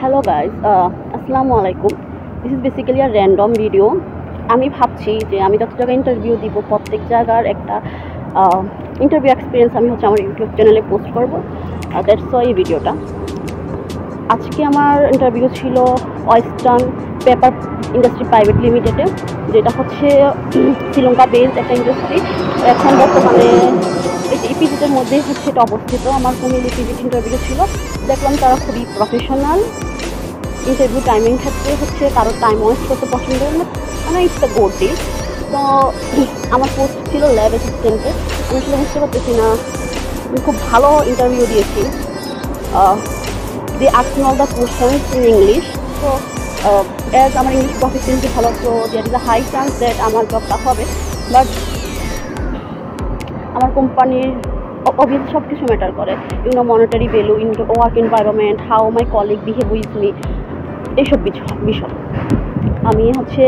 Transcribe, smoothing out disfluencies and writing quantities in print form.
Hello guys, আসসালামু আলাইকুম। This is basically a random video. আমি ভাবছি যে আমি যত জায়গায় ইন্টারভিউ দিব প্রত্যেক জায়গার একটা ইন্টারভিউ এক্সপিরিয়েন্স আমি আমার ইউটিউব চ্যানেলে পোস্ট করবো। দ্যাটস ওয়াই এই ভিডিওটা। আজকে আমার ইন্টারভিউ ছিল ওয়েস্টার্ন পেপার ইন্ডাস্ট্রি প্রাইভেট লিমিটেডে, যেটা হচ্ছে শ্রীলঙ্কা বেসড একটা ইন্ডাস্ট্রি। এখন বর্তমানে ইপিজিটের মধ্যেই হচ্ছে এটা অবস্থিত। আমার ফ্যামিলি ইপিজিট ইন্টারভিউ ছিল, দেখলাম তারা খুবই প্রফেশনাল। ইন্টারভিউ টাইমিং ক্ষেত্রে হচ্ছে কারো টাইম ওয়েস্ট করতে পছন্দ না, মানে ইটস আ গুড ডিল। তো আমার পোস্ট ছিল ল্যাব অ্যাসিস্ট্যান্টে। আমি আসলে বুঝতে পারতেছি না, আমি খুব ভালো ইন্টারভিউ দিয়েছি। they ask me all the questions in English. So as আমার ইংলিশ প্রফিসিয়েন্সি ভালো, তো there is a high chance that আমার জবটা হবে। বাট আমার কোম্পানির অবভিয়াসলি সব কিছু ম্যাটার করে, monetary value, work environment, how my colleague behave with me, এইসব বিষয়। আমি হচ্ছে